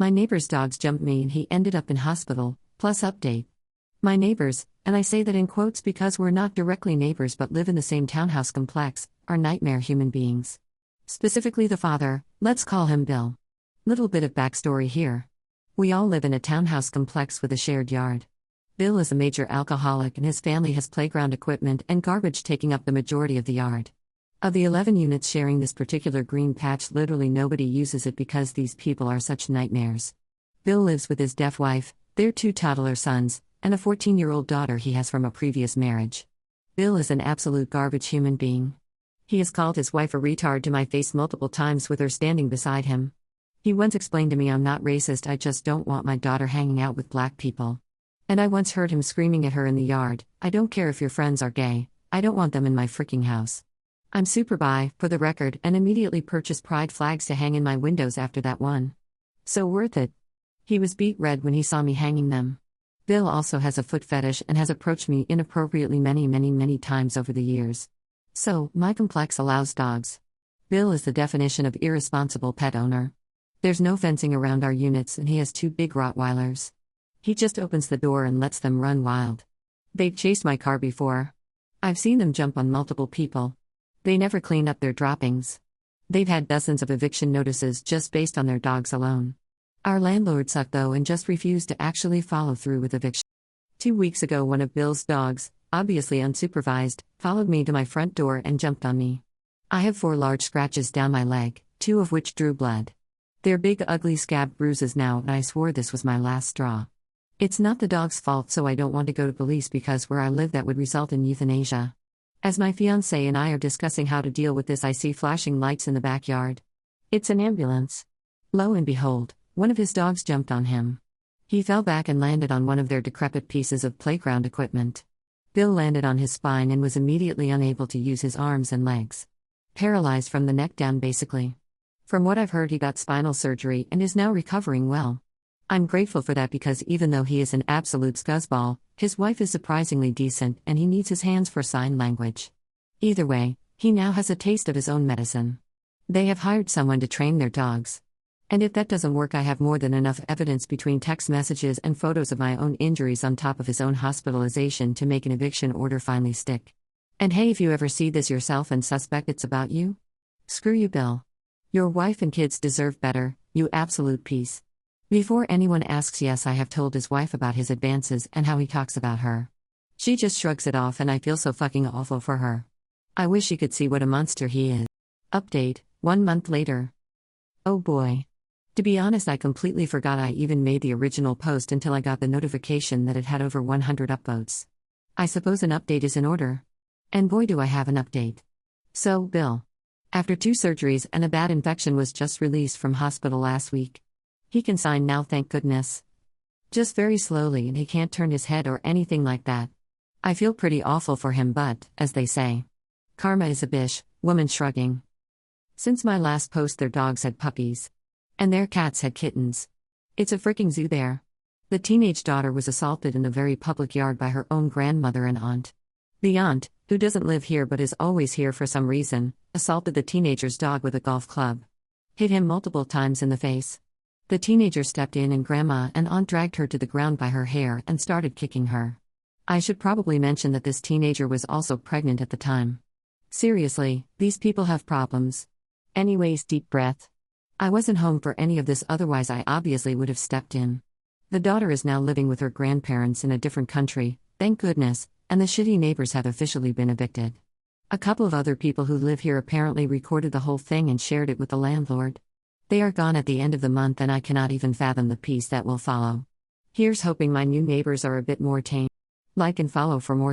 My neighbor's dogs jumped me and he ended up in hospital, plus update. My neighbors, and I say that in quotes because we're not directly neighbors but live in the same townhouse complex, are nightmare human beings. Specifically the father, let's call him Bill. Little bit of backstory here. We all live in a townhouse complex with a shared yard. Bill is a major alcoholic and his family has playground equipment and garbage taking up the majority of the yard. Of the 11 units sharing this particular green patch, literally nobody uses it because these people are such nightmares. Bill lives with his deaf wife, their 2 toddler sons, and a 14-year-old daughter he has from a previous marriage. Bill is an absolute garbage human being. He has called his wife a retard to my face multiple times with her standing beside him. He once explained to me, "I'm not racist, I just don't want my daughter hanging out with black people." And I once heard him screaming at her in the yard, "I don't care if your friends are gay, I don't want them in my freaking house." I'm super bi, for the record, and immediately purchased pride flags to hang in my windows after that one. So worth it. He was beet red when he saw me hanging them. Bill also has a foot fetish and has approached me inappropriately many times over the years. So, my complex allows dogs. Bill is the definition of irresponsible pet owner. There's no fencing around our units and he has 2 big Rottweilers. He just opens the door and lets them run wild. They've chased my car before. I've seen them jump on multiple people. They never clean up their droppings. They've had dozens of eviction notices just based on their dogs alone. Our landlord sucked though and just refused to actually follow through with eviction. 2 weeks ago, one of Bill's dogs, obviously unsupervised, followed me to my front door and jumped on me. I have 4 large scratches down my leg, 2 of which drew blood. They're big ugly scab bruises now and I swore this was my last straw. It's not the dog's fault, so I don't want to go to police because where I live that would result in euthanasia. As my fiancé and I are discussing how to deal with this, I see flashing lights in the backyard. It's an ambulance. Lo and behold, one of his dogs jumped on him. He fell back and landed on one of their decrepit pieces of playground equipment. Bill landed on his spine and was immediately unable to use his arms and legs. Paralyzed from the neck down basically. From what I've heard, he got spinal surgery and is now recovering well. I'm grateful for that because even though he is an absolute scuzzball, his wife is surprisingly decent and he needs his hands for sign language. Either way, he now has a taste of his own medicine. They have hired someone to train their dogs. And if that doesn't work, I have more than enough evidence between text messages and photos of my own injuries on top of his own hospitalization to make an eviction order finally stick. And hey, if you ever see this yourself and suspect it's about you, screw you, Bill. Your wife and kids deserve better, you absolute piece. Before anyone asks, yes, I have told his wife about his advances and how he talks about her. She just shrugs it off and I feel so fucking awful for her. I wish she could see what a monster he is. Update, 1 month later. Oh boy. To be honest, I completely forgot I even made the original post until I got the notification that it had over 100 upvotes. I suppose an update is in order. And boy do I have an update. So, Bill. After 2 surgeries and a bad infection, was just released from hospital last week. He can sign now, thank goodness. Just very slowly, and he can't turn his head or anything like that. I feel pretty awful for him, but, as they say, karma is a bitch, woman shrugging. Since my last post, their dogs had puppies. And their cats had kittens. It's a freaking zoo there. The teenage daughter was assaulted in a very public yard by her own grandmother and aunt. The aunt, who doesn't live here but is always here for some reason, assaulted the teenager's dog with a golf club. Hit him multiple times in the face. The teenager stepped in and grandma and aunt dragged her to the ground by her hair and started kicking her. I should probably mention that this teenager was also pregnant at the time. Seriously, these people have problems. Anyways, deep breath. I wasn't home for any of this, otherwise I obviously would have stepped in. The daughter is now living with her grandparents in a different country, thank goodness, and the shitty neighbors have officially been evicted. A couple of other people who live here apparently recorded the whole thing and shared it with the landlord. They are gone at the end of the month and I cannot even fathom the peace that will follow. Here's hoping my new neighbors are a bit more tame. Like and follow for more.